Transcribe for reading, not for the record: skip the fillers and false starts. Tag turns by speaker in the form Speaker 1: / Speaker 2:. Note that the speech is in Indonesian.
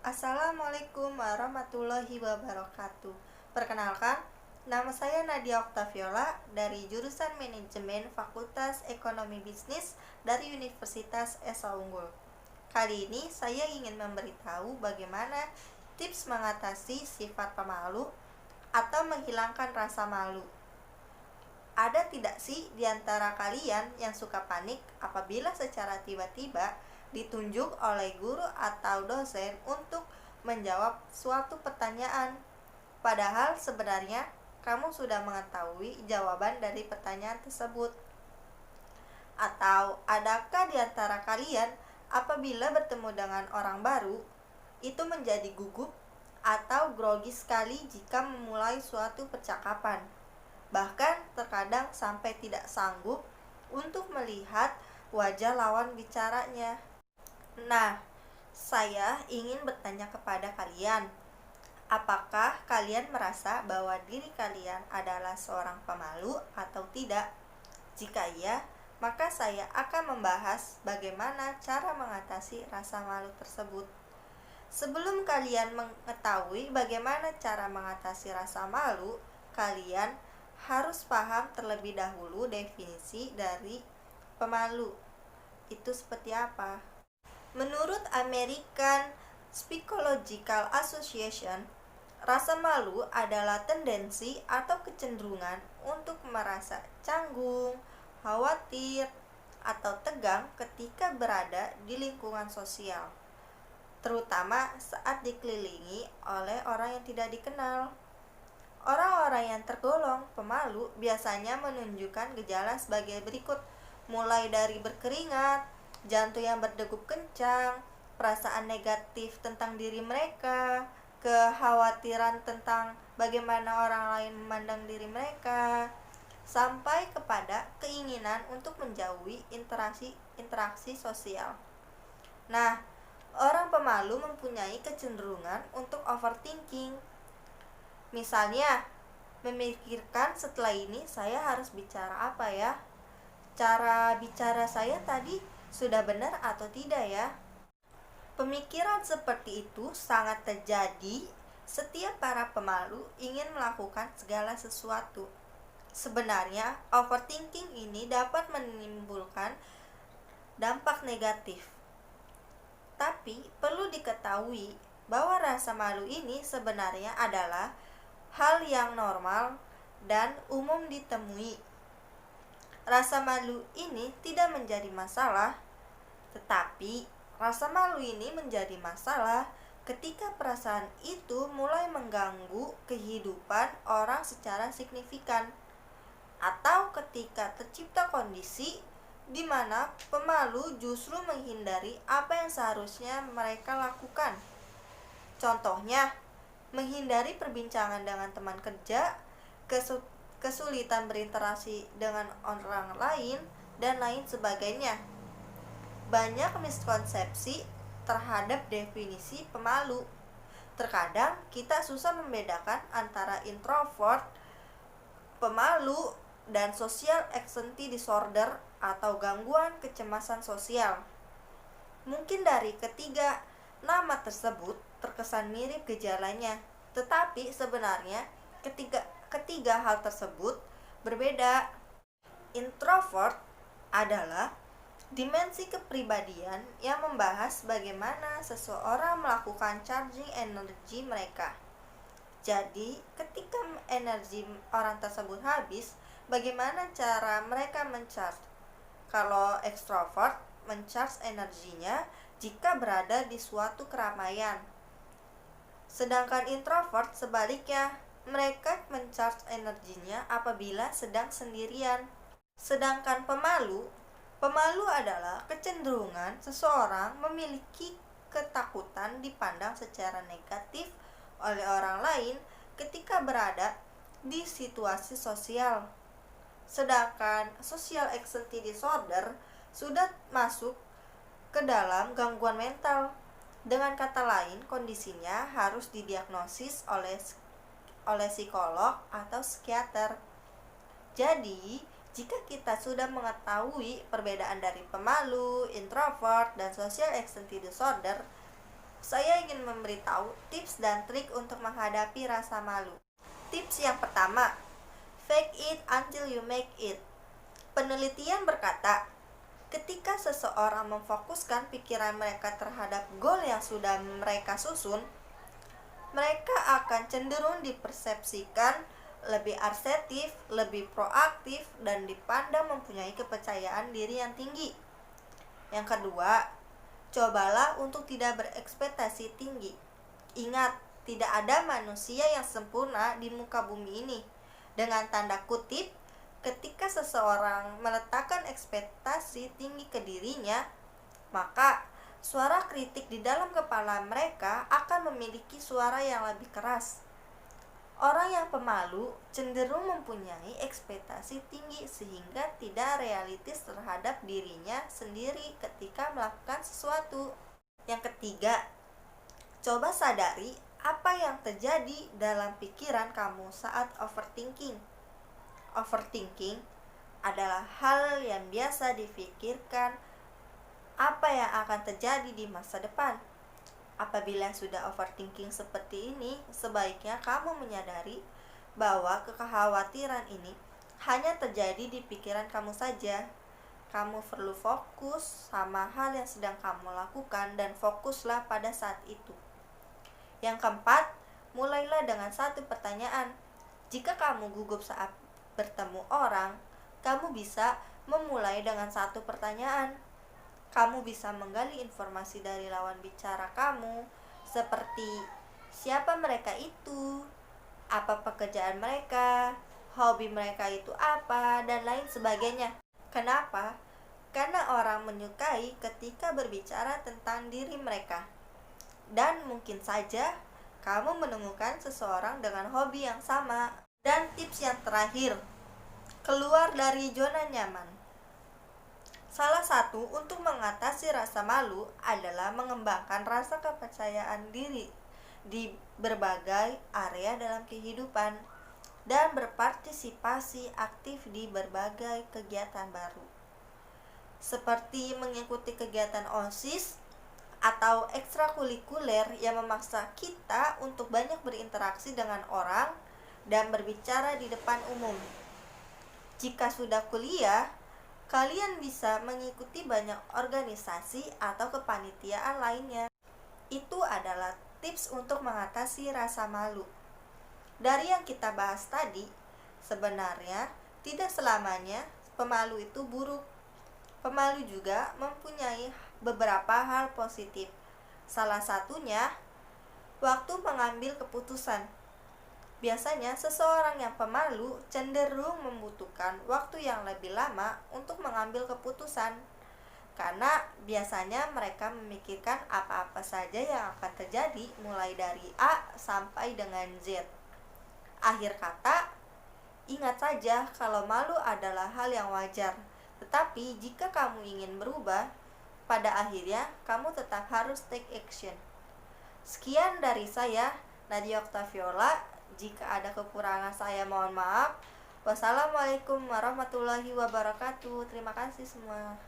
Speaker 1: Assalamualaikum warahmatullahi wabarakatuh. Perkenalkan, nama saya Nadia Oktaviola dari jurusan Manajemen Fakultas Ekonomi Bisnis dari Universitas Esa Unggul. Kali ini saya ingin memberitahu bagaimana tips mengatasi sifat pemalu atau menghilangkan rasa malu. Ada tidak sih di antara kalian yang suka panik apabila secara tiba-tiba ditunjuk oleh guru atau dosen untuk menjawab suatu pertanyaan? Padahal sebenarnya kamu sudah mengetahui jawaban dari pertanyaan tersebut. Atau adakah di antara kalian apabila bertemu dengan orang baru, itu menjadi gugup atau grogi sekali jika memulai suatu percakapan? Bahkan terkadang sampai tidak sanggup untuk melihat wajah lawan bicaranya. Nah, saya ingin bertanya kepada kalian, apakah kalian merasa bahwa diri kalian adalah seorang pemalu atau tidak? Jika iya, maka saya akan membahas bagaimana cara mengatasi rasa malu tersebut. Sebelum kalian mengetahui bagaimana cara mengatasi rasa malu, kalian harus paham terlebih dahulu definisi dari pemalu. Itu seperti apa? Menurut American Psychological Association, rasa malu adalah tendensi atau kecenderungan untuk merasa canggung, khawatir, atau tegang ketika berada di lingkungan sosial, terutama saat dikelilingi oleh orang yang tidak dikenal. Orang-orang yang tergolong pemalu biasanya menunjukkan gejala sebagai berikut, mulai dari berkeringat, jantung yang berdegup kencang, perasaan negatif tentang diri mereka, kekhawatiran tentang bagaimana orang lain memandang diri mereka, sampai kepada keinginan untuk menjauhi interaksi sosial. Nah, orang pemalu mempunyai kecenderungan untuk overthinking. Misalnya, memikirkan setelah ini saya harus bicara apa ya? Cara bicara saya tadi sudah benar atau tidak ya? Pemikiran seperti itu sangat terjadi setiap para pemalu ingin melakukan segala sesuatu. Sebenarnya, overthinking ini dapat menimbulkan dampak negatif. Tapi perlu diketahui bahwa rasa malu ini sebenarnya adalah hal yang normal dan umum ditemui. Rasa malu ini tidak menjadi masalah, tetapi rasa malu ini menjadi masalah ketika perasaan itu mulai mengganggu kehidupan orang secara signifikan, atau ketika tercipta kondisi di mana pemalu justru menghindari apa yang seharusnya mereka lakukan. Contohnya, menghindari perbincangan dengan teman kerja, kesulitan berinteraksi dengan orang lain, dan lain sebagainya. Banyak miskonsepsi terhadap definisi pemalu. Terkadang kita susah membedakan antara introvert, pemalu, dan social anxiety disorder atau gangguan kecemasan sosial. Mungkin dari ketiga nama tersebut terkesan mirip gejalanya, tetapi sebenarnya ketiga hal tersebut berbeda. Introvert adalah dimensi kepribadian yang membahas bagaimana seseorang melakukan charging energi mereka. Jadi, ketika energi orang tersebut habis, bagaimana cara mereka mencharge? Kalau extrovert mencharge energinya jika berada di suatu keramaian. Sedangkan introvert sebaliknya, mereka mencharge energinya apabila sedang sendirian. Sedangkan pemalu adalah kecenderungan seseorang memiliki ketakutan dipandang secara negatif oleh orang lain ketika berada di situasi sosial. Sedangkan social anxiety disorder sudah masuk ke dalam gangguan mental. Dengan kata lain, kondisinya harus didiagnosis oleh psikolog atau psikiater. Jadi, jika kita sudah mengetahui perbedaan dari pemalu, introvert, dan social anxiety disorder, saya ingin memberitahu tips dan trik untuk menghadapi rasa malu. Tips yang pertama, fake it until you make it. Penelitian berkata, ketika seseorang memfokuskan pikiran mereka terhadap goal yang sudah mereka susun, mereka akan cenderung dipersepsikan lebih asertif, lebih proaktif, dan dipandang mempunyai kepercayaan diri yang tinggi. Yang kedua, cobalah untuk tidak berekspektasi tinggi. Ingat, tidak ada manusia yang sempurna di muka bumi ini. Dengan tanda kutip, ketika seseorang meletakkan ekspektasi tinggi ke dirinya, maka suara kritik di dalam kepala mereka akan memiliki suara yang lebih keras. Orang yang pemalu cenderung mempunyai ekspektasi tinggi sehingga tidak realistis terhadap dirinya sendiri ketika melakukan sesuatu. Yang ketiga, coba sadari apa yang terjadi dalam pikiran kamu saat overthinking. Overthinking adalah hal yang biasa dipikirkan apa yang akan terjadi di masa depan. Apabila sudah overthinking seperti ini, sebaiknya kamu menyadari bahwa kekhawatiran ini hanya terjadi di pikiran kamu saja. Kamu perlu fokus sama hal yang sedang kamu lakukan dan fokuslah pada saat itu. Yang keempat, mulailah dengan satu pertanyaan. Jika kamu gugup saat bertemu orang, kamu bisa memulai dengan satu pertanyaan. Kamu bisa menggali informasi dari lawan bicara kamu, seperti siapa mereka itu, apa pekerjaan mereka, hobi mereka itu apa, dan lain sebagainya. Kenapa? Karena orang menyukai ketika berbicara tentang diri mereka. Dan mungkin saja kamu menemukan seseorang dengan hobi yang sama. Dan tips yang terakhir, keluar dari zona nyaman. Salah satu untuk mengatasi rasa malu adalah mengembangkan rasa kepercayaan diri di berbagai area dalam kehidupan dan berpartisipasi aktif di berbagai kegiatan baru. Seperti mengikuti kegiatan OSIS atau ekstrakurikuler yang memaksa kita untuk banyak berinteraksi dengan orang dan berbicara di depan umum. Jika sudah kuliah, kalian bisa mengikuti banyak organisasi atau kepanitiaan lainnya. Itu adalah tips untuk mengatasi rasa malu. Dari yang kita bahas tadi, sebenarnya tidak selamanya pemalu itu buruk. Pemalu juga mempunyai beberapa hal positif. Salah satunya, waktu mengambil keputusan. Biasanya seseorang yang pemalu cenderung membutuhkan waktu yang lebih lama untuk mengambil keputusan, karena biasanya mereka memikirkan apa-apa saja yang akan terjadi mulai dari A sampai dengan Z. Akhir kata, ingat saja kalau malu adalah hal yang wajar, tetapi jika kamu ingin berubah, pada akhirnya kamu tetap harus take action. Sekian dari saya, Nadia Oktaviola. Jika ada kekurangan saya mohon maaf. Wassalamualaikum warahmatullahi wabarakatuh. Terima kasih semua.